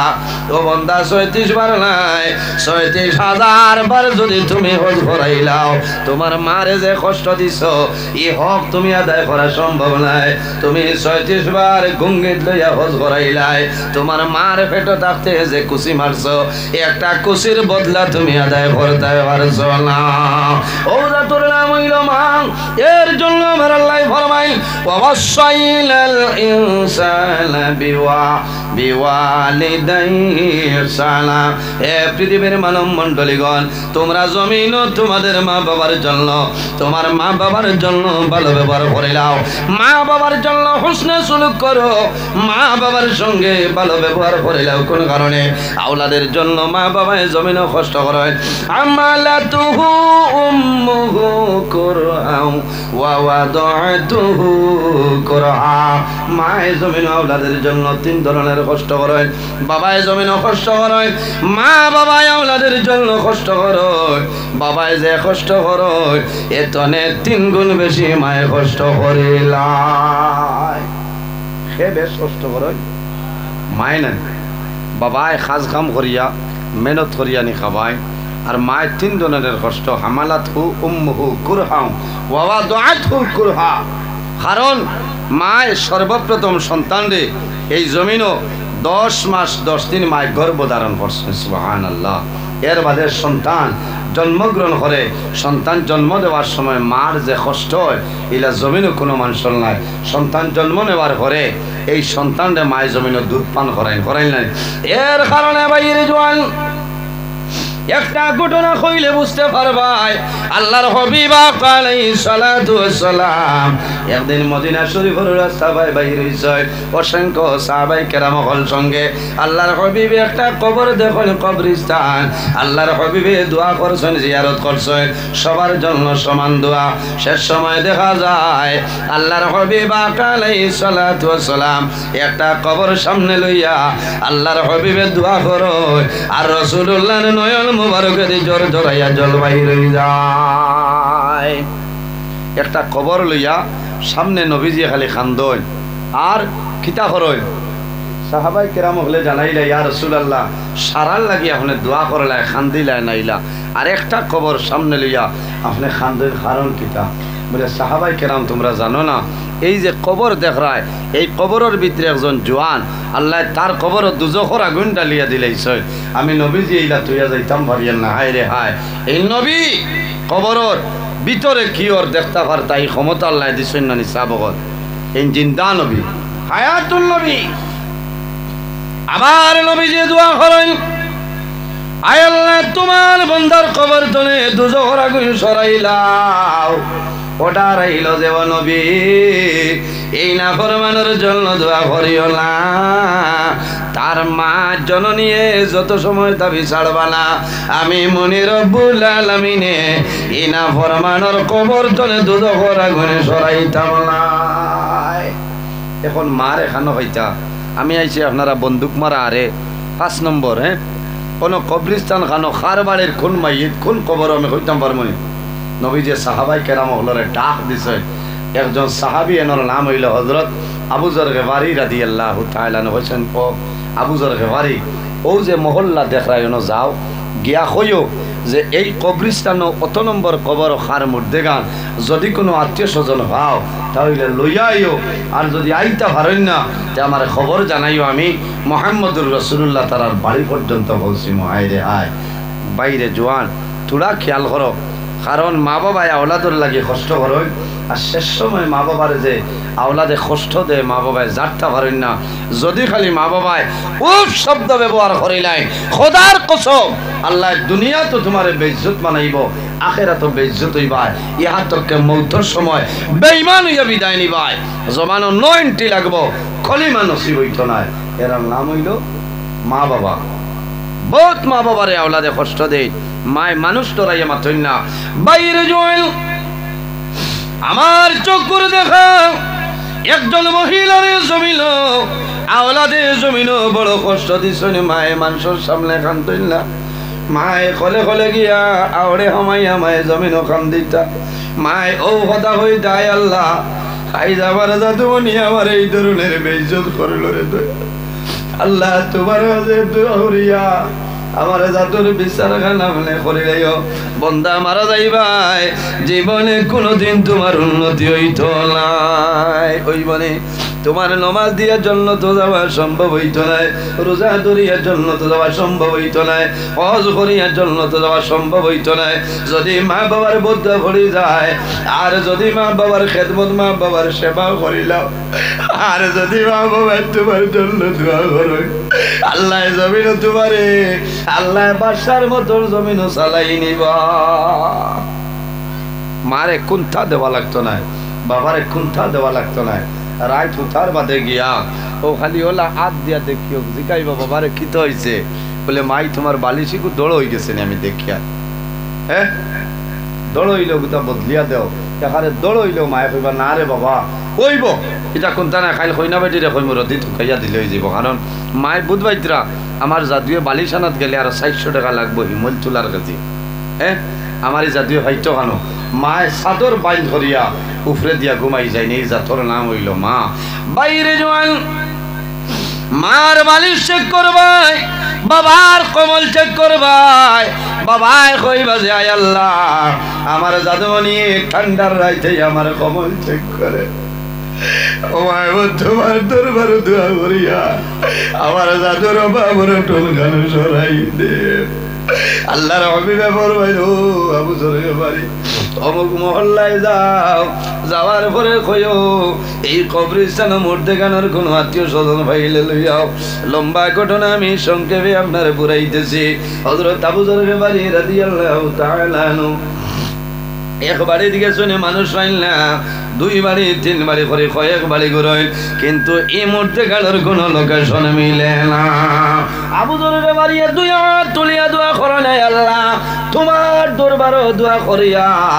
ও বন্দা ৩৬ বার নাই ৩৬,০০০ বার যদি তুমি হজ করাইলাও তোমার মারে যে কষ্ট দিছো এই হক তুমি আদায় করা সম্ভব নাই তুমি ৩৬ বার গুঙ্গিত লইয়া হজ করাইলাই তোমার মার পেটে থাকতে যে কুচি মারছো একটা কুচির বদলা তুমি আদায় করতে পারছো না ও তোর নাম হইল মা এর জন্য আমার আল্লাহ ফরমাই ওয়াসাইলাল ইনসানা বিওয়ালিদাইহি সালাম হে পৃথিবীর মানব মণ্ডলীগণ তোমরা জমিন তোমাদের মা বাবার জন্য তোমার মা বাবার জন্য ভালো ব্যবহার করে নাও মা বাবার জন্য হুসনে সুলুক করো মা বাবার সঙ্গে ভালো ব্যবহার করে নাও কোন কারণে আওলাদের জন্য মা বাবায় জমিন কষ্ট করে আমালাতুহু উম্মুহু কুরআন ওয়া ওয়াদাতুহু কুরআন মায়ে জমিন আওলাদের জন্য 3 ধরনের কষ্ট করে বাবায় জমিন কষ্ট করে মা বাবায় আওলাদের জন্য কষ্ট করে বাবায় যে কষ্ট করে এতনে 3 গুণ বেশি মায়ে কষ্ট করে লাই সে বেশ কষ্ট করে মায় না বাবায় খাজ কাম করিয়া মেহনত করিয়া নি খাবায় আর মায়ের 3 ধরনের কষ্ট হামালাতহু উম্মুহু কুরহা ওয়া ওয়াদাতুহু কুরহা কারণ মায় সর্বপ্রথম সন্তানরে এই জমিনও 10 মাস 10 দিন মায় গর্ভ ধারণ করছে সুবহানাল্লাহ এর বাদে সন্তান জন্মগ্রহণ করে সন্তান জন্ম দেওয়ার সময় মার যে কষ্ট হয় এলা জমিনও কোনো মানুষের নাই সন্তান জন্ম নেওয়ার পরে এই সন্তানরে মায় জমিনও দুধ পান করাই নাই এর কারণে বাইরে জোয়ান একটা ঘটনা কইলে বুঝতে পারবাই আল্লাহর হাবিব আলাইহিস সালাতু ওয়াস সালাম একদিন মদিনা শরীফের রাস্তা বাইরে হইছে অসংখ্য সাহাবায়ে কেরাম হল সঙ্গে আল্লাহর হাবিব একটা কবর দেখেন কবরস্থান আল্লাহর হাবিবে দোয়া করছেন জিয়ারত করছেন সবার জন্য সমান দোয়া শেষ সময় দেখা যায় আল্লাহর হাবিব আলাইহিস সালাতু ওয়াস সালাম একটা কবর সামনে লইয়া আল্লাহর হাবিবে দোয়া করো আর রাসূলুল্লাহর নয়ন মুবারকের জোর জড়াইয়া জল বাইরে যায় একটা কবর লইয়া সামনে নবীজি খালি খান্দন আর খিতা করই সাহাবায়ে কেরাম হলে জানাইলা ইয়া রাসূলুল্লাহ সারার লাগি আপনি দোয়া করলা খান্দিলা নাইলা আর একটা কবর সামনে লইয়া আপনি খান্দের কারণ কিতা বলে সাহাবায়ে কেরাম তোমরা জানো না এই যে কবর দেখরায় এই কবরের ভিতরে একজন জওয়ান আল্লাহ তার কবর দুজখর আগুন ডালিয়া দিলাইছে আমি নবীজি এইলা তুইয়া যাইতাম পারিয়েন না হায় রে হায় এই নবী কবরের ভিতরে কি ওর দেখতে পারতা এই ক্ষমতা আল্লাহ দিছেন না নিসাবগত এই জিন্দা নবী হায়াতুল নবী আবার নবীজি দোয়া করেন আয় আল্লাহ তোমার বান্দার কবর তলে দুজখর আগুন সরাইলাও ওটা রইল যে নবী এই না ফরমানের জন্য দোয়া করিও না তার মা জননী যত সময় দাবি ছাড়বা না আমি মনি রব্বুল আলামিনে এই না ফরমানের কবর তলে দুজখর আগুনে সরাইতাম না এখন মার এখানে হইতা আমি আইছি আপনারা বন্দুক মারা আরে 5 নম্বর কোন কবরস্থান খানো খার বাড়ির কোন মাইয়িত কোন কবর আমি হইতাম পারমনি নবীজি সাহাবায়ে কেরাম হলরে ডাক দিছে একজন সাহাবী এর নাম হইল হযরত আবু যর গফারি রাদিয়াল্লাহু তাআলা হোসেন ও আবু যর গফারি ও যে মহল্লা দেখায়নো যাও গিয়া কইও যে এই কবরস্থান কত নম্বর কবর খার মধ্যে গান যদি কোনো আত্মীয় স্বজন হও তাহলে লইয়া আইও আর যদি আইতা পারেন না তে আমার খবর জানাইও আমি মুহাম্মদুর রাসূলুল্লাহ তার বাড়ি পর্যন্ত বলছি হায় রে হায় বাইরে জওয়ান তোরা খেয়াল করো কারণ মা বাবায় আওলাদর লাগে কষ্ট করেন, আর শেষ সময় মা বাবার যে আওলাদে কষ্ট দেয় মা বাবায় জানতে পারেন না। যদি খালি মা বাবায় উফ শব্দ ব্যবহার করিলাই, খোদার কসম আল্লাহ দুনিয়া তো তোমার বেইজ্জত বানাইব, আখেরা তো বেইজ্জত হইবাই। ইহা তোকে মৌতর সময় বেঈমান হইয়া বিদায় নিবাই, জমানো 90 লাগবো, কলিমা নসিব হইতো না। এর নাম হইল মা বাবা। বহুত মা বাবারে আওলাদে কষ্ট দেয়, মায় মানুষ ডরাইয়া মাথইন না। বাইরে জয়েল আমার চোখ করে দেখা একজন মহিলারে জমিল আওলাদে জমিল বড় কষ্ট দিছেন, মায়ে মানুষের সামনে কান্দইন না। মায়ে কলে কলে গিয়া আওড়ে হামাইয়া মায়ে জমিন কান্দিতা। মায় ও কথা হই দায় আল্লাহ খাই যাবার যাদু নিয়ে আমার এই ধরনের বেইজ্জত করল রে আল্লাহ, তোমার হরিয়া আমার জাতুর বিচার খানা মনে করিলেও বন্দা মারা যাইবাই, জীবনে কোনোদিন তোমার উন্নতি হইত নাই। ওই বনে তোমার নমাজ দিয়ার জন্য তো যাওয়া সম্ভব হইত নাই, রোজা ধরিয়ার জন্য তো যাওয়া সম্ভব হইত নাই, হজ করিয়ার জন্য তো যাওয়া সম্ভব হইত নাই। যদি মা বাবার বোধ ভরি যায়, আর যদি মা বাবার খেদমত মা বাবার সেবা করিলাম, আর যদি মা বাবার তোমার জন্য দোয়া করো, আল্লাহ জমিন তোমারে আল্লাহ বাসার মতন জমিন চালাই নিবা। মারে কুন্থা দেওয়া লাগতো না, বাবারে কুন্থা দেওয়া লাগতো না। রায় থুতার বাদে গিয়া ও খালি ওলা হাত দিয়া দেখিও জিকাইবা বাবারে কি তো হয়েছে, বলে মাই তোমার বালিশিকু দৌড় হয়ে গেছে আমি দেখিয়া। হ্যাঁ দৌড় হইলেও গোটা বদলিয়া দেও, এখানে দৌড় হইলেও মায়ে কইবা না রে বাবা কইব এটা কোনটা না খাইল কইনা বেটিরে কইম রদি ঢুকাইয়া দিলে হয়ে যাব। কারণ মায়ে বুধবাইতরা আমার জাদুয়ে বালিশানাত গেলে আর 400 টাকা লাগবো হিমল তোলার কাছে। হ্যাঁ আমার এই জাদুয়ে হয়তো কানো মায় চাদর বাইল ধরিয়া উফরে দিয়া ঘুমাই যায়নি, এই জাতর নাম হইল মা। বাইরে জোয়ান মার বালিশ চেক করবাই, বাবার কমল চেক করবাই, বাবায় কইবা যে আয় আল্লাহ আমার জাদুমণি ঠান্ডার রাইতে আমার কমল চেক করে, ও মায় তোমার দরবার দোয়া করিয়া আমার জাদুর বাবর টোল গান সরাই দে। আল্লাহর হবিবে বলবাই ও আবু জরে বাড়ি অমুক মহল্লায় যাও, যাওয়ার পরে কইও এই কবরস্থান মধ্যে গানোর কোনো আত্মীয় স্বজন ভাইলে লইয়াও। লম্বা ঘটনা আমি সংক্ষেপে আপনার পুরাইতেছি। হযরত আবু জরে বাড়ি রাদিয়াল্লাহু তাআলা আনহু এক বাড়ি দিকে শুনে মানুষ পাইল না, 2 বাড়ি 3 বাড়ি করে কয়েক বাড়ি ঘুরইল, কিন্তু এই মুহূর্তে গাড়ির কোন লোকেশন মিলে না। আবু জরের বাড়ি 2 হাত তুলিয়া দোয়া করেন, আল্লাহ তোমার দরবারে দোয়া করি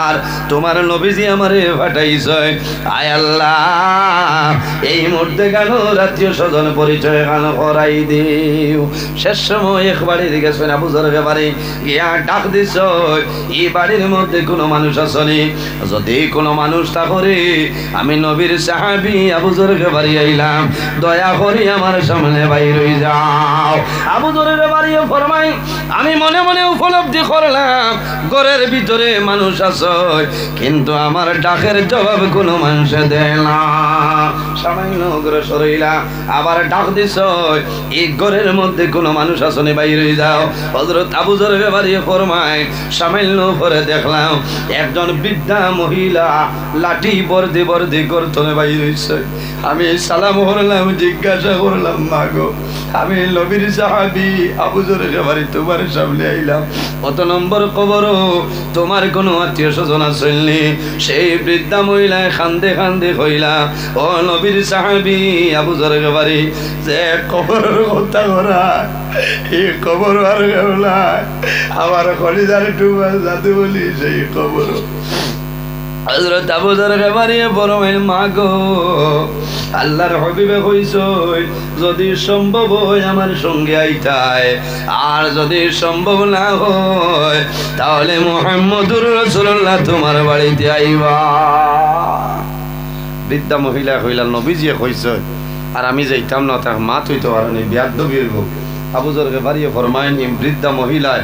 আর তোমার নবীজি আমারে পাঠাইছে, আয় আল্লাহ এই মুহূর্তে গান আত্মীয় স্বজন পরিচয় গান করাই দিও। শেষ সময় এক বাড়ি দিকে শুনে আবু জরের বাড়ি গিয়া ডাক দিছ, এই বাড়ির মধ্যে কোনো মানুষ আসেনি, যদি কোনো মানুষ তা করে আমি নবীর সাহাবী আবু জরের বাড়ি আইলাম, দয়া করি আমার সামনে বাইর হই যাও। আবু জরের বাড়ি ফরমাই আমি মনে মনে উপলব্ধি করলাম ঘরের ভিতরে মানুষ আছে, কিন্তু আমার ডাকের জবাব কোনো মানুষ দেয় না। সামান্য ঘরে সরাইলা আবার ডাক দিছ, এই ঘরের মধ্যে কোনো মানুষ আসেনি, বাইর হই যাও। হযরত আবু জরের বাড়ি ফরমাই সামান্য পরে দেখলাম একজন বৃদ্ধা মহিলা লাঠি বর্দি বর্দি করতনে বাইর হইছে। আমি সালাম করলাম, জিজ্ঞাসা করলাম মা গো আমি নবীর সাহাবী আবু জরের বাড়ি তোমার সামনে আইলাম, কত নম্বর কবর তোমার কোনো আত্মীয় স্বজন আসেননি? সেই বৃদ্ধা মহিলা কান্দে কান্দে কইলা, ও নবীর সাহাবী আবু জরের বাড়ি যে কবরের কথা করা এই কবর আর গেলা আমার কলিজার টুবা জাদু বলি সেই কবর। হযরত আবু জরের বাড়ি বড় মা গো আল্লাহর হাবিবে কইছো যদি সম্ভব হয় আমার সঙ্গে আইতায়, আর যদি সম্ভব না হয় তাহলে মুহাম্মদুর রাসূলুল্লাহ তোমার বাড়িতে আইবা। বৃদ্ধা মহিলা কইলা নবীজি কইছো আর আমি যাইতাম না, তার মা তুই তো আর নেই বিয়াদ দবির গো। আবু জরের বাড়ি ফরমায়নি বৃদ্ধা মহিলায়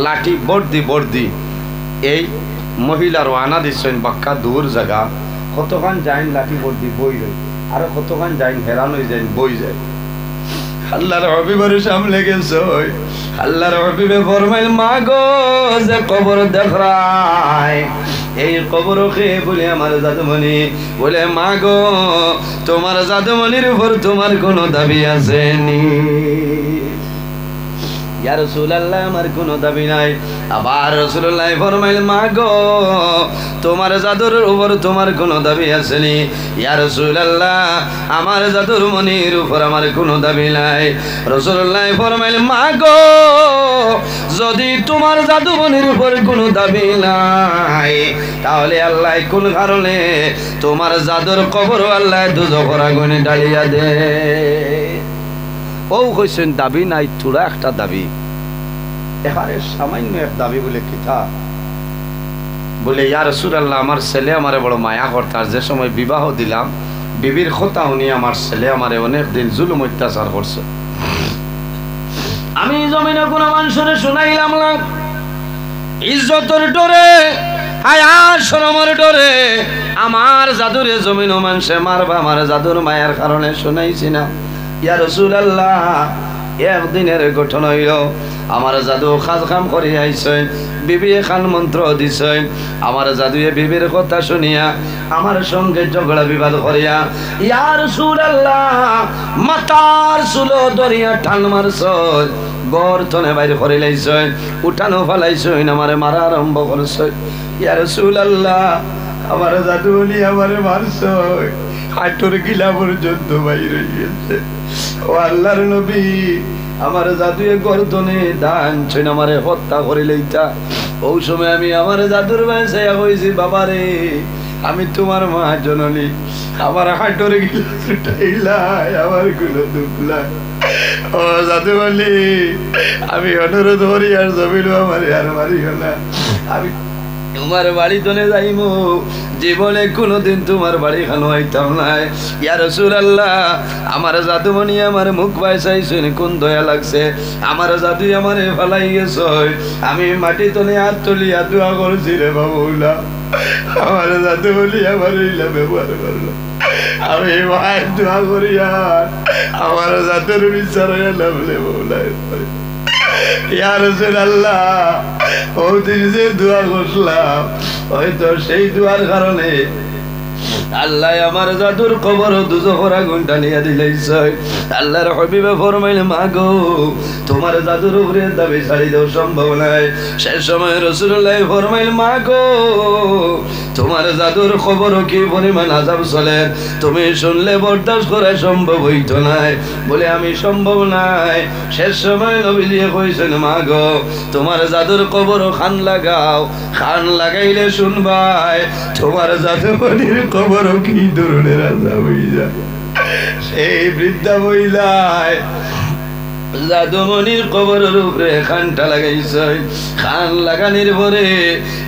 লাঠি বর্দি বর্দি এই মহিলার আনা দিচ্ছেন বাক্কা দূর জায়গা, কতক্ষণ যাইন লাঠি বর্দি বই রই, আরো কতক্ষণ যাইন হেরান হয়ে যাইন বই যায়। আল্লাহর হাবিবের সামনে গেছে আল্লাহর হাবিবে ফরমাইল মা গো যে কবর দেখরাই এই কবর খেয়ে বলে আমার জাদুমণি বলে মা গো তোমার জাদুমণির উপর তোমার কোনো দাবি আসেনি ইয়া রাসূলুল্লাহ আমার কোনো দাবি নাই আবার রাসূলুল্লাহ ফরমাইল মা গো তোমার জাদুর উপর তোমার কোনো দাবি আসেনি ইয়া রাসূলুল্লাহ আমার জাদুর মনির উপর আমার কোনো দাবি নাই রাসূলুল্লাহ ফরমাইল মা গো যদি তোমার জাদু মনির উপর কোনো দাবি নাই তাহলে আল্লাহ কোন কারণে তোমার জাদুর কবর আল্লাহ দুজখের আগুনে ঢালিয়া দে ও কইছেন দাবি নাই তোরা একটা দাবি এবারে সামান্য এক দাবি বলে কিতা বলে ইয়া রাসূলুল্লাহ আমার ছেলে আমারে বড় মায়া করতে আর যে সময় বিবাহ দিলাম বিবির কথা উনি আমার ছেলে আমারে অনেক দিন জুলুম অত্যাচার করছে আমি জমিনে কোনো মানুষের শুনাইলাম না ইজ্জতের ডরে হায়ার শরমের ডরে আমার জাদুরে জমিন মানুষে মারবা আমার জাদুর মায়ার কারণে শুনাইছি না ইয়া রাসূলুল্লাহ একদিনের ঘটনা হইল আমার জাদু খাজ কাম করে আইছে বিবি খান মন্ত্র দিছে আমার জাদুয়ে বিবির কথা শুনিয়া আমার সঙ্গে ঝগড়া বিবাদ করিয়া ইয়া রাসূলুল্লাহ মাতার চুলো দরিয়া টান মারছে গর্তনে বাইরে করে লাইছে উঠানো ফেলাইছে আমারে মারা আরম্ভ করছে ইয়া রাসূলুল্লাহ আমার জাদু বলি আমারে মারছে হাঁটুর গিলা পর্যন্ত বাইরে গিয়েছে ও আল্লাহর নবী আমার জাদুয়ে গর্দনে দান ছেন আমারে হত্যা করে লইতা ওই সময় আমি আমার জাদুর বয়সে হইছি বাবারে আমি তোমার মা জননী আমার হাঁটুর গিলা ছুটাইলাই আমার গুলো দুখলা ও জাদু বলি আমি অনুরোধ করি আর জমিল আমার আর মারিও না আমি তোমার বাড়ি তনে যাইমু জীবনে কোনোদিন তোমার বাড়ি খানো আইতাম না ইয়া রাসূলুল্লাহ আমার জাদুমণি আমার মুখ বাইসাইছেন কোন দয়া লাগছে আমার জাদু আমারে ফালাই গেছে আমি মাটি তনে হাত তুলিয়া দোয়া করছি রে বাবুলা আমার জাদুমণি আমার ইলা ব্যবহার করলো আমি মায়ের দোয়া করি আর আমার জাদুর বিচার হয়ে নামলে বাবুলা ইয়া রাসূলুল্লাহ ওই দিন যে দোয়া করলাম হয়তো সেই দোয়ার কারণে আল্লাহ আমার জাদুর কবর দুজখের আগুন টানিয়া দিলাইছে আল্লাহর হাবিবে ফরমাইল মা গো তোমার জাদুর উপরে দাবি ছাড়ি দেওয়া সম্ভব নাই সেই সময় রাসূলুল্লাহ ফরমাইল মা গো তোমার জাদুর খবর কি পরিমাণ আযাব চলে তুমি শুনলে বরদাস্ত করা সম্ভব হইতো নাই বলে আমি সম্ভব নাই শেষ সময় নবীজি কইছেন মা গো তোমার জাদুর কবর খান লাগাও খান লাগাইলে শুনবাই তোমার জাদুমণির কবর কি ধরনের আযাব হই যায় সেই বৃদ্ধা মহিলায় জাদুমণির কবরের উপরে খানটা লাগাইছে খান লাগানির পরে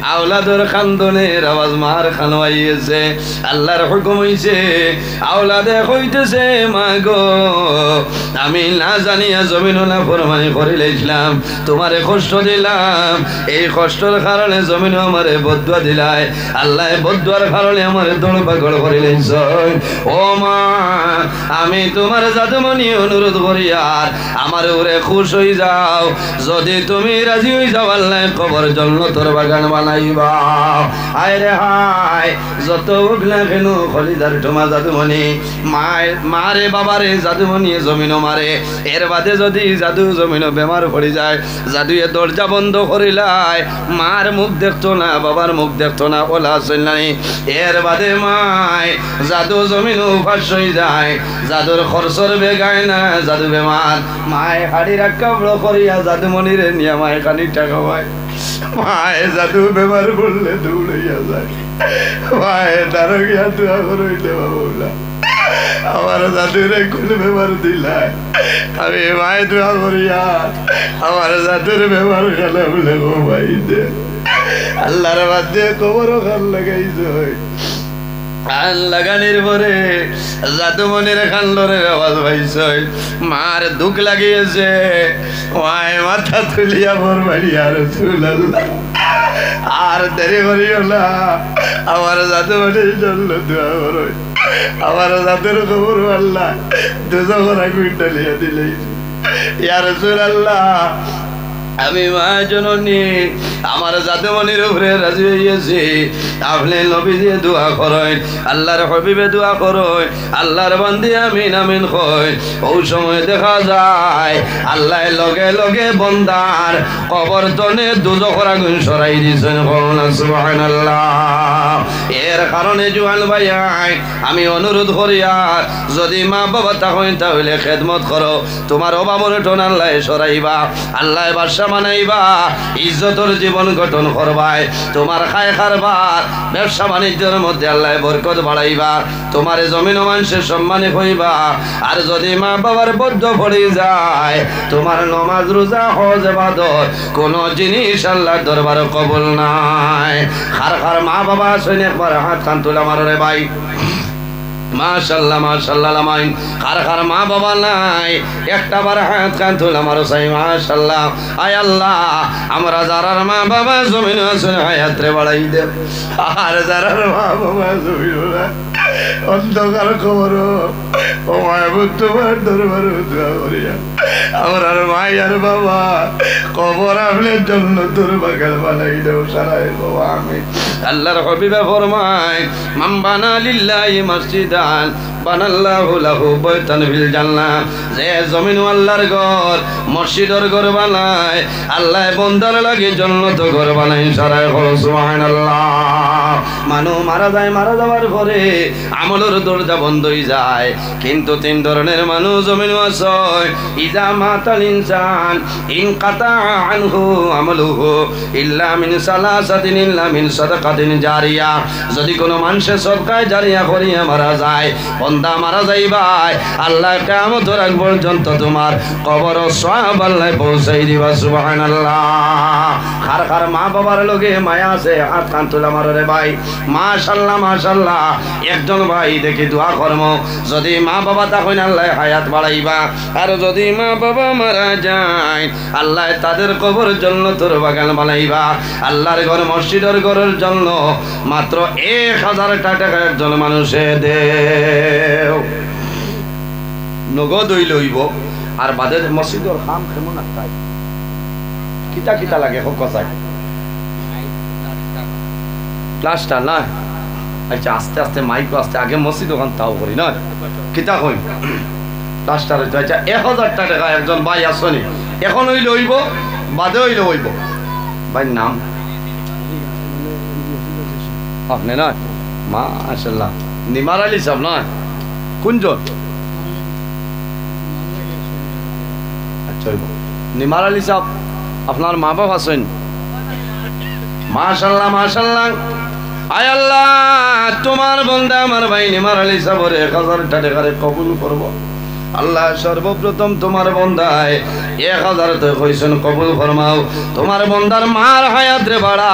আওলাদের খান্দনের আওয়াজ মার খানো আইছে আল্লাহর হুকুম হইছে আওলাদে কইতেছে মা গো আমি না জানিয়া জমিন না ফরমানি করে লাইছিলাম তোমারে কষ্ট দিলাম এই কষ্টের কারণে জমিন আমারে বদুয়া দিলাই আল্লাহ বদুয়ার কারণে আমারে দৌড় পাগল করে লাইছে ও মা আমি তোমার জাদুমণি অনুরোধ করি আর আমার উপরে খুশ হই যাও যদি তুমি রাজি হই যাও আল্লাহ কবর জান্নাতের বাগান বানাইবা হায় রে হায় যত উগলা কেন খলিদার তোমা জাদুমণি মারে বাবারে জাদুমণি জমিন মারে এর বাদে যদি জাদু জমিন বেমার পড়ে যায় জাদুয়ে দরজা বন্ধ করিলাই মার মুখ দেখতো না বাবার মুখ দেখতো না ওলা চলনাই এর বাদে মায় জাদু জমিন উপাস হয়ে যায় জাদুর খরচর বেগায় না জাদু বেমার মায় হাড়ি রাখা বড় করিয়া জাদুমণিরে নিয়ে মায় খানি টাকা পায় মায় জাদু বেমার বললে দৌড়াইয়া যায় মায় তারও গিয়া দোয়া করইলে বাবুলা আমার জাদুরে কোন বেমার দিলাই আমি মায় দোয়া করিয়া আমার জাদুর বেমার খেলে বলে গো ভাই দে আল্লাহর বাদ দিয়ে কবরও খান লাগাইছে খান লাগানির পরে জাদুমণির খান্ডরের আওয়াজ পাইছে মার দুঃখ লাগিয়েছে মায় মাথা তুলিয়া মোর বাড়ি আর রাসূলুল্লাহ আর দেরি করিও না আমার জাদুমণির জন্য দোয়া করো আমার জাদুর খবর আল্লাহ দুজখের আগুন ঢালিয়া দিলে ইয়া রাসূলুল্লাহ আমি মা জননী আমার জাদুমনির উপরে রাজি হইয়াছি আপনি নবী দিয়ে দোয়া করেন আল্লাহর হাবিবে দোয়া করেন আল্লাহর বান্দি আমিন আমিন কই ওই সময় দেখা যায় আল্লাহ লগে লগে বন্দার কবর তনে দুজখের আগুন সরাই দিয়েছেন সুবহানাল্লাহ। এর কারণে জুয়ান ভাই আমি অনুরোধ করি আর যদি মা বাবা থাকেন তাহলে খেদমত করো তোমার অভাবের টোন আল্লাহ সরাইবা আল্লাহ বাদশা বানাইবা ইজ্জতের জীবন গঠন করবাই তোমার খায় খারবার ব্যবসা বাণিজ্যের মধ্যে আল্লাহ বরকত বাড়াইবা তোমার জমিন মানুষের সম্মানে হইবা আর যদি মা বাবার বদ্ধ পড়ে যায় তোমার নমাজ রোজা হজ ইবাদত কোনো জিনিস আল্লাহর দরবারে কবুল নাই। খার খার মা বাবা আসেন একবার হাত কান তোলা মারো রে ভাই মাশাআল্লাহ মাশাআল্লাহ লামাইন খার খার মা বাবা নাই একটা বার হাত কান তোলা মারো চাই মাশাআল্লাহ। আয় আল্লাহ আমরা যারার মা বাবা জমিন আসেন হায়াত রে বাড়াই দে আর যারার মা বাবা জমিন না অন্ধকার খবর ও মাহবুব তোমার দরবারে দোয়া করিয়া আমার মাই আর বাবা কবর আপনার জন্য তোর বাগান বানাই দেও সারাই বাবা আমি আল্লাহর হাবিবে ফরমায় মান বানা লিল্লাহি মসজিদান বানাল্লাহু লাহু বাইতান ফিল জান্নাহ যে জমিন আল্লাহর ঘর মসজিদের ঘর বানায় আল্লাহ বান্দার লাগি জান্নাত ঘর বানায় সারাই সুবহানাল্লাহ। মানুষ মারা যায় মারা যাওয়ার পরে আমলের দরজা বন্ধ হয়ে যায় কিন্তু তিন ধরনের মানুষ জমিন আছে ইজা মাতাল ইনসান ইনকাতা আনহু আমালুহু ইল্লা মিন সালাসাতিন ইল্লা মিন সাদাকাতিন জারিয়া যদি কোনো মানুষের সদকায় জারিয়া করিয়া মারা যায় বান্দা মারা যাইবাই আল্লাহ কিয়ামতের আগ পর্যন্ত তোমার কবর সওয়াব আল্লাহ পৌঁছাই দিবা সুবহানাল্লাহ। খার খার মা বাবার লগে মায়া আছে হাত কান তোলা মারো রে ভাই মাশাআল্লাহ মাশাআল্লাহ। একজন ভাই দেখি দোয়া কর্ম যদি মা বাবা তখন আল্লাহ হায়াত বাড়াইবা আর যদি মা বাবা মারা যায় আল্লাহ তাদের কবর জান্নাতের বাগান বানাইবা আল্লাহর ঘর মসজিদের ঘরের জন্য মাত্র 1000 টাকা একজন মানুষে দেও নগদ লইব আর বাদে মসজিদের কাম কেমন আকাই কিতা কিতা লাগে হোক কথায় প্লাস্টার না আচ্ছা আস্তে আস্তে মাইকো আস্তে আগে মসজিদ ওখান তাও করি না কিতা কই প্লাস্টার হইতো আচ্ছা 1000 টাকা একজন ভাই আসনি এখন হইলে হইব বাদে হইলে হইব ভাই নাম আপনি না মাশাআল্লাহ নিমার আলী সাহেব না কোনজন আচ্ছা হইব নিমার আলী সাহেব আপনার মা বাবা আছেন মাশাআল্লাহ মাশাআল্লাহ। আয় আল্লাহ তোমার বান্দা আমার ভাই নিমার আলী সাহেবের 1000 টাকা কবুল করব আল্লাহ সর্বপ্রথম তোমার বান্দায় 1000 তো কইছেন কবুল ফরমাও তোমার বান্দার মার হায়াত রে বাড়া